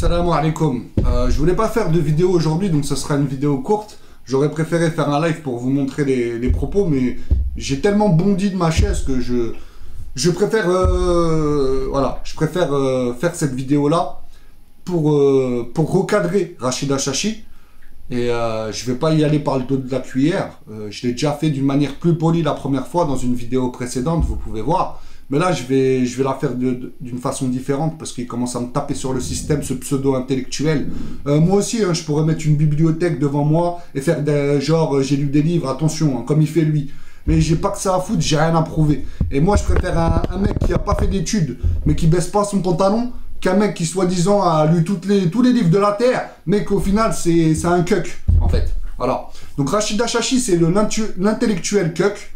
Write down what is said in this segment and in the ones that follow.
Salam alaikum. Je voulais pas faire de vidéo aujourd'hui, donc ce sera une vidéo courte. J'aurais préféré faire un live pour vous montrer les propos, mais j'ai tellement bondi de ma chaise que je préfère, voilà, je préfère faire cette vidéo-là pour recadrer Rachida Chachi. Et je vais pas y aller par le dos de la cuillère. Je l'ai déjà fait d'une manière plus polie la première fois dans une vidéo précédente, vous pouvez voir. Mais là, je vais la faire d'une façon différente parce qu'il commence à me taper sur le système, ce pseudo-intellectuel. Moi aussi, hein, je pourrais mettre une bibliothèque devant moi et faire genre, j'ai lu des livres, attention, hein, comme il fait lui. Mais j'ai pas que ça à foutre, j'ai rien à prouver. Et moi, je préfère un mec qui a pas fait d'études, mais qui baisse pas son pantalon, qu'un mec qui, soi-disant, a lu tous les livres de la Terre, mais qu'au final, c'est un cuck, en fait. Voilà. Donc, Rachida Chachi, c'est l'intellectuel cuck.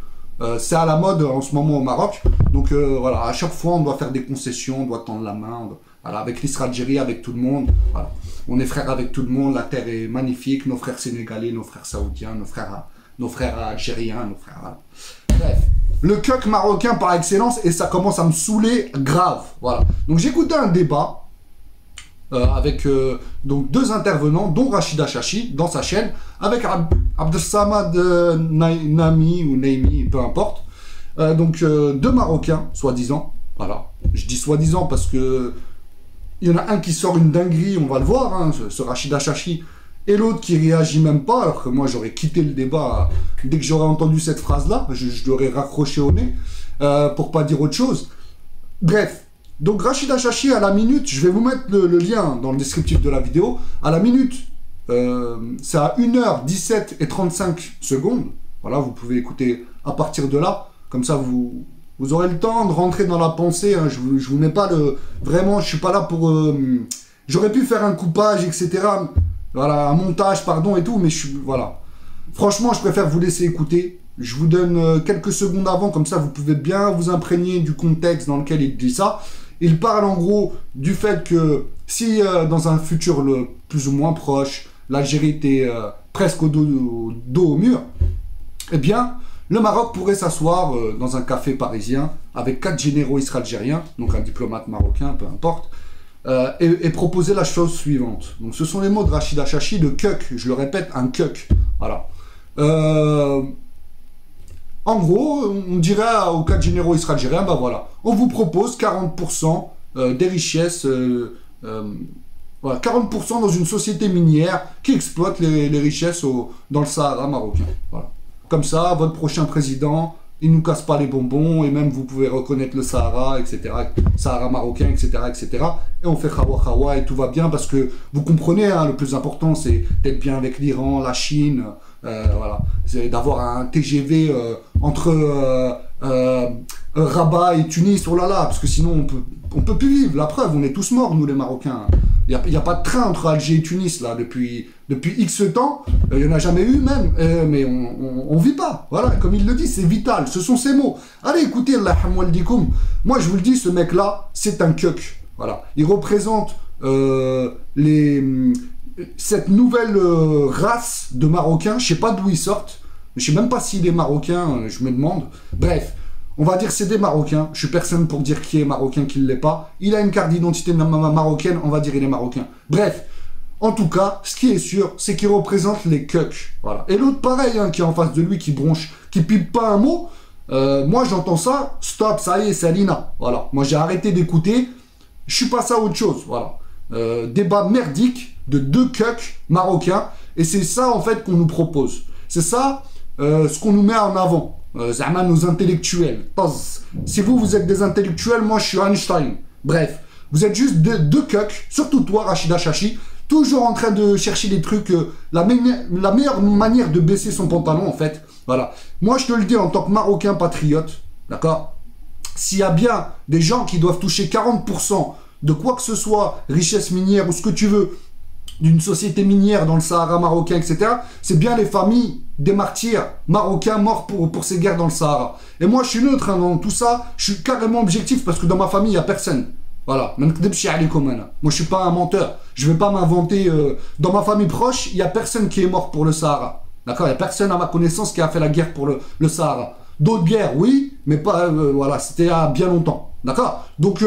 C'est à la mode en ce moment au Maroc. Donc voilà, à chaque fois on doit faire des concessions, on doit tendre la main, voilà, avec l'Israël-Algérie, avec tout le monde. Voilà. On est frères avec tout le monde, la terre est magnifique, nos frères sénégalais, nos frères saoudiens, nos frères algériens, nos frères... Voilà. Bref, le cuck marocain par excellence, et ça commence à me saouler grave. Voilà. Donc j'ai écouté un débat avec donc deux intervenants, dont Rachida Chachi, dans sa chaîne, avec Abdelsamad Nami ou Naimi, peu importe. Donc deux Marocains, soi-disant. Voilà. Je dis soi-disant parce que il y en a un qui sort une dinguerie, on va le voir, hein, ce Rachida Chachi, et l'autre qui réagit même pas, alors que moi j'aurais quitté le débat dès que j'aurais entendu cette phrase-là. Je l'aurais raccroché au nez pour pas dire autre chose. Bref. Donc Rachida Chachi à la minute, je vais vous mettre le lien dans le descriptif de la vidéo, à la minute, c'est à 1h17 et 35 secondes, voilà, vous pouvez écouter à partir de là, comme ça vous aurez le temps de rentrer dans la pensée, hein, je vous mets pas le... Vraiment, je suis pas là pour... j'aurais pu faire un coupage, etc., voilà, un montage, pardon, et tout, mais voilà. Franchement, je préfère vous laisser écouter. Je vous donne quelques secondes avant, comme ça vous pouvez bien vous imprégner du contexte dans lequel il dit ça. Il parle en gros du fait que si dans un futur plus ou moins proche, l'Algérie était presque au dos au mur, eh bien le Maroc pourrait s'asseoir dans un café parisien avec 4 généraux israéliens, donc un diplomate marocain, peu importe, et proposer la chose suivante. Donc ce sont les mots de Rachida Chachi, de cuck, je le répète, un cuck. Voilà. En gros, on dirait aux 4 généraux israéliens, ben voilà, on vous propose 40% des richesses, voilà, 40% dans une société minière qui exploite les richesses dans le Sahara marocain. Voilà. Comme ça, votre prochain président, il ne nous casse pas les bonbons, et même vous pouvez reconnaître le Sahara, etc., Sahara marocain, etc., etc., et on fait khawa khawa, et tout va bien, parce que vous comprenez, hein, le plus important, c'est d'être bien avec l'Iran, la Chine, voilà, c'est d'avoir un TGV entre Rabat et Tunis, oh là là, parce que sinon on peut plus vivre, la preuve, on est tous morts, nous les Marocains. Il n'y a pas de train entre Alger et Tunis, là, depuis X temps, il n'y en a jamais eu même, mais on vit pas, voilà, comme il le dit, c'est vital, ce sont ses mots. Allez, écoutez, Allah hamwaldikoum, moi je vous le dis, ce mec-là, c'est un cuck, voilà, il représente cette nouvelle race de Marocains, je sais pas d'où ils sortent, je sais même pas s'il est marocain, je me demande, bref. On va dire c'est des Marocains, je suis personne pour dire qui est marocain, qui ne l'est pas. Il a une carte d'identité marocaine, on va dire il est marocain. Bref, en tout cas, ce qui est sûr, c'est qu'il représente les cucks. Voilà. Et l'autre pareil, hein, qui est en face de lui, qui bronche, qui pipe pas un mot, moi j'entends ça, stop, ça y est, c'est Alina. Voilà. Moi j'ai arrêté d'écouter, je suis passé à autre chose. Voilà. Débat merdique de deux cucks marocains, et c'est ça en fait qu'on nous propose. C'est ça ce qu'on nous met en avant. Zama nos intellectuels. Si vous êtes des intellectuels, moi je suis Einstein. Bref, vous êtes juste deux cucks, surtout toi Rachida Chachi, toujours en train de chercher des trucs, la meilleure manière de baisser son pantalon en fait. Voilà. Moi je te le dis en tant que Marocain patriote, d'accord, s'il y a bien des gens qui doivent toucher 40% de quoi que ce soit, richesse minière ou ce que tu veux, d'une société minière dans le Sahara marocain, etc., c'est bien les familles des martyrs marocains morts pour ces guerres dans le Sahara. Et moi, je suis neutre hein, dans tout ça, je suis carrément objectif, parce que dans ma famille, il n'y a personne. Voilà. Moi, je suis pas un menteur. Je vais pas m'inventer... Dans ma famille proche, il n'y a personne qui est mort pour le Sahara. D'accord. Il n'y a personne à ma connaissance qui a fait la guerre pour le Sahara. D'autres guerres, oui, mais pas... voilà, c'était il y a bien longtemps. D'accord. Donc,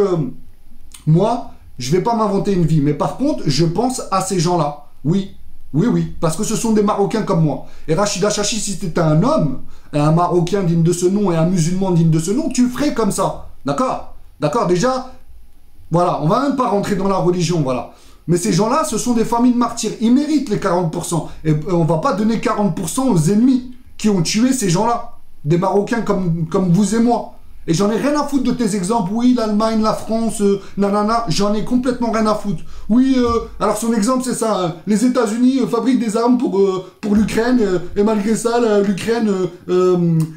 moi... Je vais pas m'inventer une vie. Mais par contre, je pense à ces gens-là. Oui. Oui, oui. Parce que ce sont des Marocains comme moi. Et Rachid Hachachi, si c'était un homme, un Marocain digne de ce nom et un musulman digne de ce nom, tu ferais comme ça. D'accord? D'accord? Déjà, voilà. On va même pas rentrer dans la religion, voilà. Mais ces gens-là, ce sont des familles de martyrs. Ils méritent les 40%. Et on va pas donner 40% aux ennemis qui ont tué ces gens-là. Des Marocains comme vous et moi. Et j'en ai rien à foutre de tes exemples. Oui, l'Allemagne, la France, nanana. J'en ai complètement rien à foutre. Oui, alors son exemple, c'est ça. Hein. Les États-Unis fabriquent des armes pour l'Ukraine. Et malgré ça, l'Ukraine,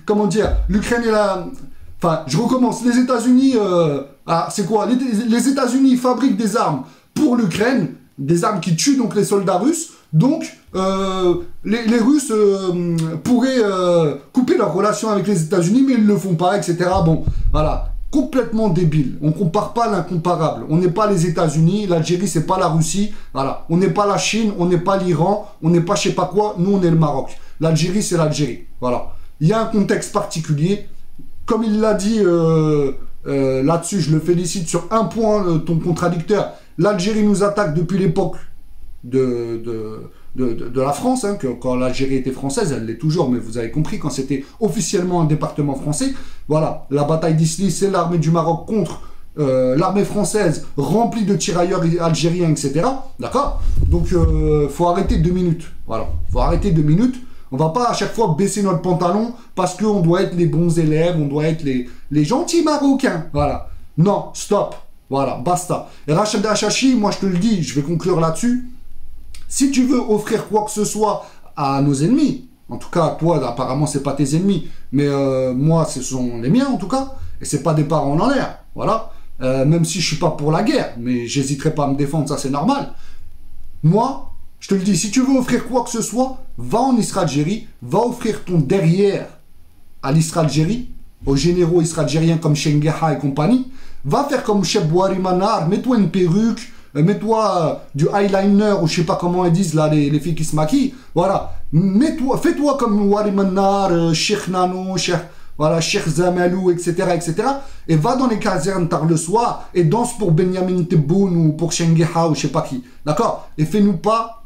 comment dire, l'Ukraine est la... Enfin, je recommence. Les États-Unis, c'est quoi? Les États-Unis fabriquent des armes pour l'Ukraine, des armes qui tuent donc les soldats russes. Donc, les Russes pourraient couper leur relation avec les États-Unis, mais ils ne le font pas, etc. Bon, voilà, complètement débile. On ne compare pas l'incomparable. On n'est pas les États-Unis, l'Algérie, c'est pas la Russie. Voilà, on n'est pas la Chine, on n'est pas l'Iran, on n'est pas je sais pas quoi. Nous, on est le Maroc. L'Algérie, c'est l'Algérie. Voilà. Il y a un contexte particulier. Comme il l'a dit là-dessus, je le félicite sur un point, ton contradicteur. L'Algérie nous attaque depuis l'époque de la France, hein, quand l'Algérie était française, elle l'est toujours, mais vous avez compris, quand c'était officiellement un département français, voilà, la bataille d'Isly, c'est l'armée du Maroc contre l'armée française remplie de tirailleurs algériens, etc. D'accord? Donc, faut arrêter 2 minutes. Voilà, faut arrêter 2 minutes. On va pas à chaque fois baisser notre pantalon parce qu'on doit être les bons élèves, on doit être les gentils Marocains. Voilà. Non, stop. Voilà, basta. Et Rachid Hachachi, moi je te le dis, je vais conclure là-dessus. Si tu veux offrir quoi que ce soit à nos ennemis, en tout cas, toi, apparemment, c'est pas tes ennemis, mais moi, ce sont les miens, en tout cas, et c'est pas des parents en l'air, voilà. Même si je suis pas pour la guerre, mais j'hésiterai pas à me défendre, ça c'est normal. Moi, je te le dis, si tu veux offrir quoi que ce soit, va en Israël-Algérie, va offrir ton derrière à l'Israël-Algérie, aux généraux israéliens comme Shengeha et compagnie, va faire comme Cheb Bouhari Manar, mets-toi une perruque, mets-toi du eyeliner, ou je sais pas comment ils disent là, les filles qui se maquillent, voilà, fais-toi comme Bouhari Manar, Cheikh Nano, Cheikh Zamalou, etc., etc., et va dans les casernes tard le soir, et danse pour Benjamin Tebboune, ou pour Shengeha, ou je sais pas qui, d'accord? Et fais-nous pas,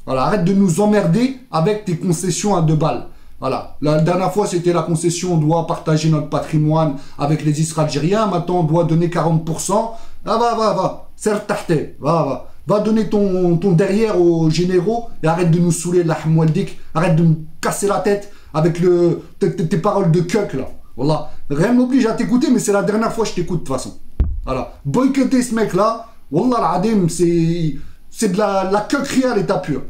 voilà, arrête de nous emmerder avec tes concessions à 2 balles. Voilà, la dernière fois c'était la concession, on doit partager notre patrimoine avec les Israéliens, maintenant on doit donner 40%. Ah, va, serre tahté, va donner ton derrière aux généraux et arrête de nous saouler, la hamoualdik, arrête de nous casser la tête avec tes paroles de cuck là. Voilà, rien m'oblige à t'écouter, mais c'est la dernière fois que je t'écoute de toute façon. Voilà, boycotter ce mec là, Wallah l'adim, c'est de la cuckerie à l'état pur.